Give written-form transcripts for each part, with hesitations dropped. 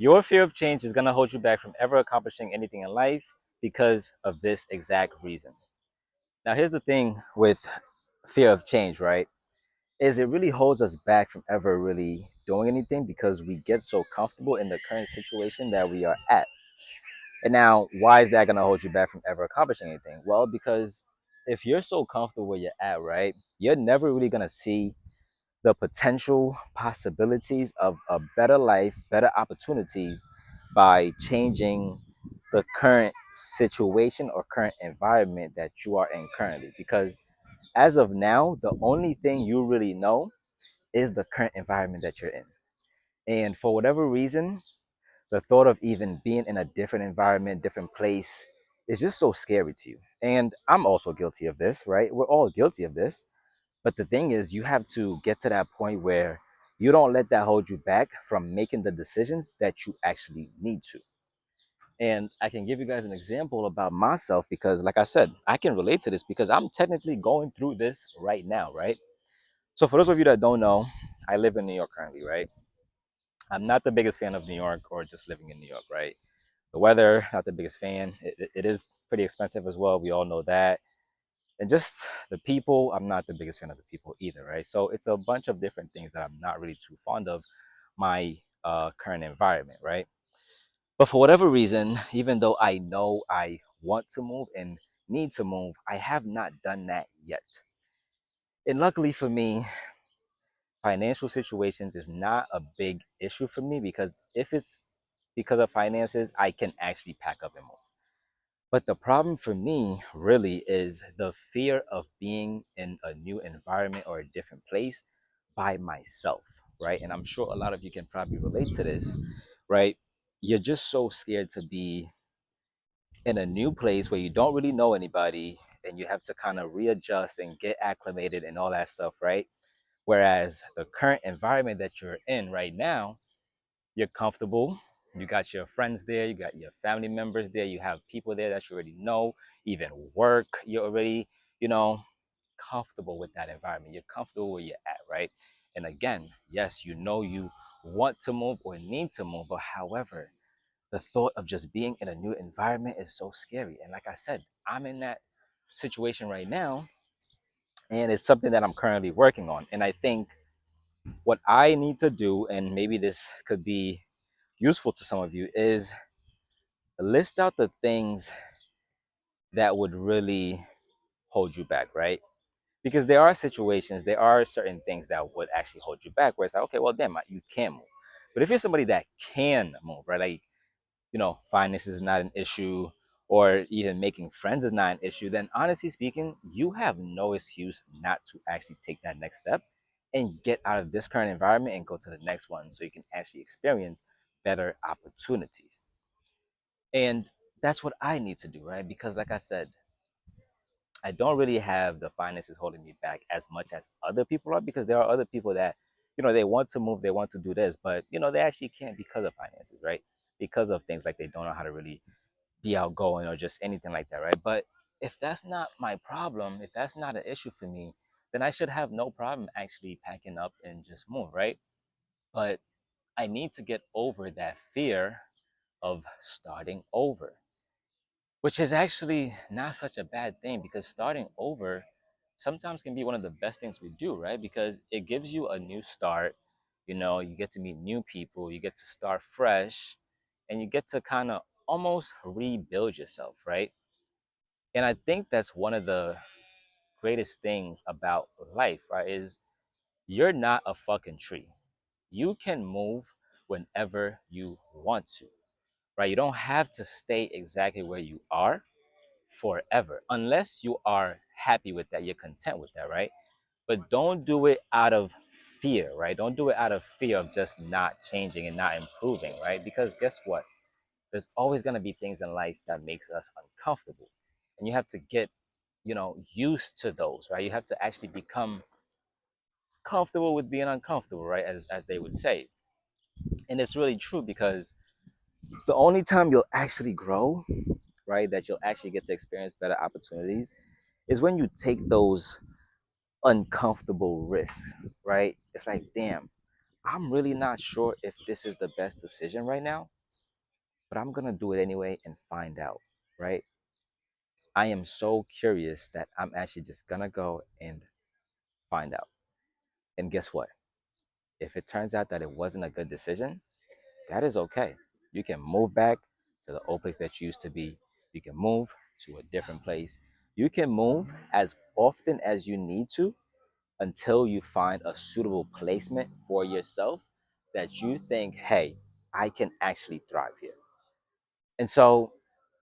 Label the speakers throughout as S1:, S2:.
S1: Your fear of change is going to hold you back from ever accomplishing anything in life because of this exact reason. Now, here's the thing with fear of change, right? Is it really holds us back from ever really doing anything because we get so comfortable in the current situation that we are at. And now, why is that going to hold you back from ever accomplishing anything? Well, because if you're so comfortable where you're at, right, you're never really going to see the potential possibilities of a better life, better opportunities by changing the current situation or current environment that you are in currently. Because as of now, the only thing you really know is the current environment that you're in. And for whatever reason, the thought of even being in a different environment, different place is just so scary to you. And I'm also guilty of this, right? We're all guilty of this. But the thing is, you have to get to that point where you don't let that hold you back from making the decisions that you actually need to. And I can give you guys an example about myself because, like I said, I can relate to this because I'm technically going through this right now, right? So, for those of you that don't know, I live in New York currently, right? I'm not the biggest fan of New York or just living in New York, right? The weather, not the biggest fan. It is pretty expensive as well. We all know that. And just the people, I'm not the biggest fan of the people either, right? So it's a bunch of different things that I'm not really too fond of my current environment, right? But for whatever reason, even though I know I want to move and need to move, I have not done that yet. And luckily for me, financial situations is not a big issue for me because if it's because of finances, I can actually pack up and move. But the problem for me really is the fear of being in a new environment or a different place by myself, right? And I'm sure a lot of you can probably relate to this, right? You're just so scared to be in a new place where you don't really know anybody and you have to kind of readjust and get acclimated and all that stuff, right? Whereas the current environment that you're in right now, you're comfortable. You got your friends there, you got your family members there, you have people there that you already know, even work, you're already, you know, comfortable with that environment. You're comfortable where you're at, right? And again, yes, you know you want to move or need to move, but however, the thought of just being in a new environment is so scary. And like I said, I'm in that situation right now, and it's something that I'm currently working on. And I think what I need to do, and maybe this could be useful to some of you, is list out the things that would really hold you back, right? Because there are situations, there are certain things that would actually hold you back where it's like, okay, well, damn, you can move. But if you're somebody that can move, right? Like, finances is not an issue, or even making friends is not an issue, then honestly speaking, you have no excuse not to actually take that next step and get out of this current environment and go to the next one so you can actually experience better opportunities. And that's what I need to do, right? Because, like I said, I don't really have the finances holding me back as much as other people are because there are other people that, they want to move, they want to do this, but, they actually can't because of finances, right? Because of things like they don't know how to really be outgoing or just anything like that, right? But if that's not my problem, if that's not an issue for me, then I should have no problem actually packing up and just move, right? But I need to get over that fear of starting over, which is actually not such a bad thing because starting over sometimes can be one of the best things we do, right? Because it gives you a new start. You get to meet new people, you get to start fresh, and you get to kind of almost rebuild yourself, right? And I think that's one of the greatest things about life, right? Is you're not a fucking tree. You can move whenever you want to, right? You don't have to stay exactly where you are forever unless you are happy with that, you're content with that, right? But don't do it out of fear, right? Don't do it out of fear of just not changing and not improving, right? Because guess what, there's always going to be things in life that makes us uncomfortable, and you have to get used to those, right? You have to actually become comfortable with being uncomfortable, right? As they would say. And it's really true because the only time you'll actually grow, right, that you'll actually get to experience better opportunities is when you take those uncomfortable risks, right? It's like, damn, I'm really not sure if this is the best decision right now, but I'm gonna do it anyway and find out, right? I am so curious that I'm actually just gonna go and find out. And guess what? If it turns out that it wasn't a good decision, that is okay. You can move back to the old place that you used to be. You can move to a different place. You can move as often as you need to until you find a suitable placement for yourself that you think, hey, I can actually thrive here. And so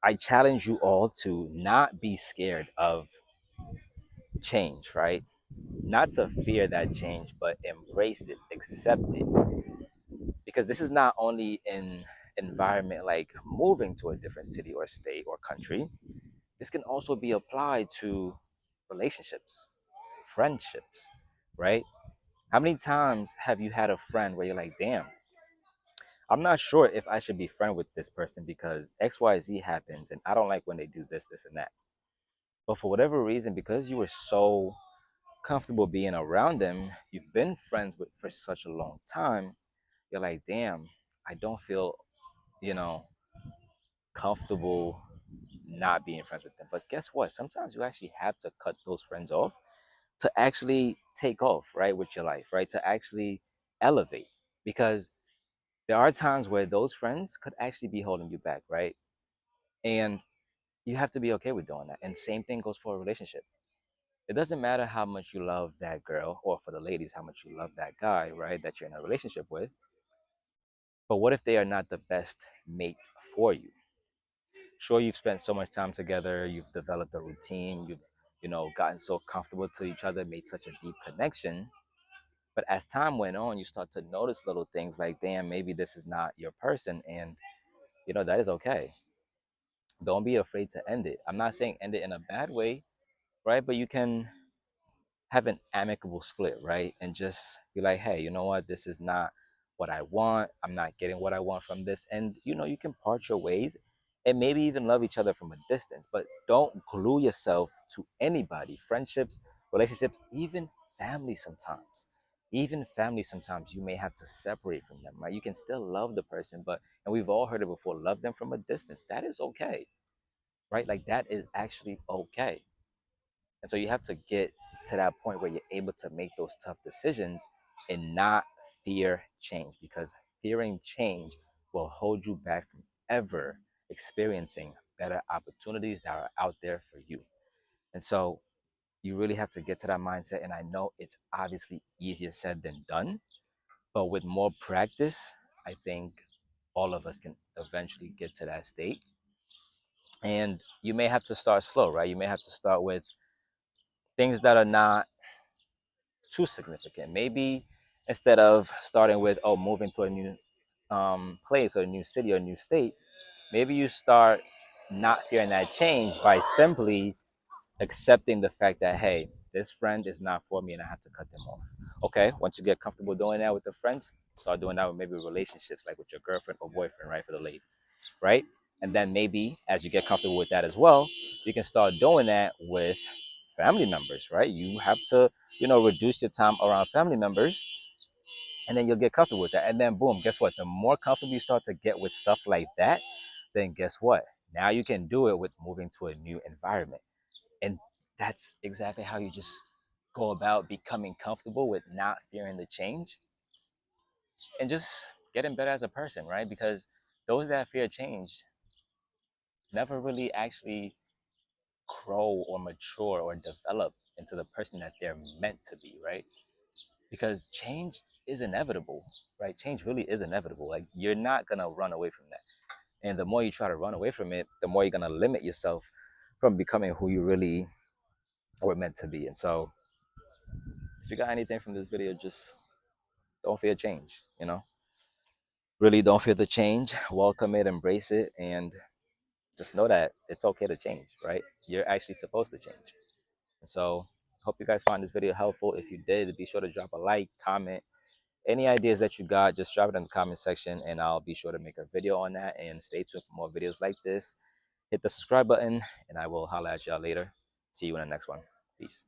S1: I challenge you all to not be scared of change, right? Not to fear that change, but embrace it, accept it. Because this is not only an environment like moving to a different city or state or country, this can also be applied to relationships, friendships, right? How many times have you had a friend where you're like, damn, I'm not sure if I should be friend with this person because XYZ happens and I don't like when they do this, this, and that. But for whatever reason, because you were so comfortable being around them, you've been friends with for such a long time, you're like, damn, I don't feel, you know, comfortable not being friends with them. But guess what? Sometimes you actually have to cut those friends off to actually take off, right, with your life, right? To actually elevate. Because there are times where those friends could actually be holding you back, right? And you have to be okay with doing that. And same thing goes for a relationship. It doesn't matter how much you love that girl, or for the ladies, how much you love that guy, right, that you're in a relationship with. But what if they are not the best mate for you? Sure, you've spent so much time together, you've developed a routine, you've, gotten so comfortable to each other, made such a deep connection. But as time went on, you start to notice little things like, damn, maybe this is not your person. And, that is okay. Don't be afraid to end it. I'm not saying end it in a bad way, right? But you can have an amicable split, right? And just be like, hey, you know what? This is not what I want. I'm not getting what I want from this. And, you can part your ways and maybe even love each other from a distance, but don't glue yourself to anybody, friendships, relationships, even family sometimes. Even family, sometimes you may have to separate from them, right? You can still love the person, but, and we've all heard it before, love them from a distance. That is okay, right? Like that is actually okay. And so you have to get to that point where you're able to make those tough decisions and not fear change, because fearing change will hold you back from ever experiencing better opportunities that are out there for you. And so you really have to get to that mindset. And I know it's obviously easier said than done, but with more practice, I think all of us can eventually get to that state. And you may have to start slow, right? You may have to start with things that are not too significant. Maybe instead of starting with, oh, moving to a new place or a new city or a new state, maybe you start not fearing that change by simply accepting the fact that, hey, this friend is not for me and I have to cut them off. Okay, once you get comfortable doing that with the friends, start doing that with maybe relationships, like with your girlfriend or boyfriend, right? For the ladies, right? And then maybe as you get comfortable with that as well, you can start doing that with family members, right? You have to, reduce your time around family members, and then you'll get comfortable with that. And then boom, guess what? The more comfortable you start to get with stuff like that, then guess what? Now you can do it with moving to a new environment. And that's exactly how you just go about becoming comfortable with not fearing the change and just getting better as a person, right? Because those that fear change never really actually grow or mature or develop into the person that they're meant to be, right? Because change is inevitable, right? Change really is inevitable. Like you're not gonna run away from that. And the more you try to run away from it, the more you're gonna limit yourself from becoming who you really were meant to be. And so if you got anything from this video, just don't fear change, Really don't fear the change. Welcome it, embrace it, and just know that it's okay to change, right? You're actually supposed to change. And so hope you guys found this video helpful. If you did, be sure to drop a like, comment. Any ideas that you got, just drop it in the comment section and I'll be sure to make a video on that. And stay tuned for more videos like this. Hit the subscribe button and I will holla at y'all later. See you in the next one. Peace.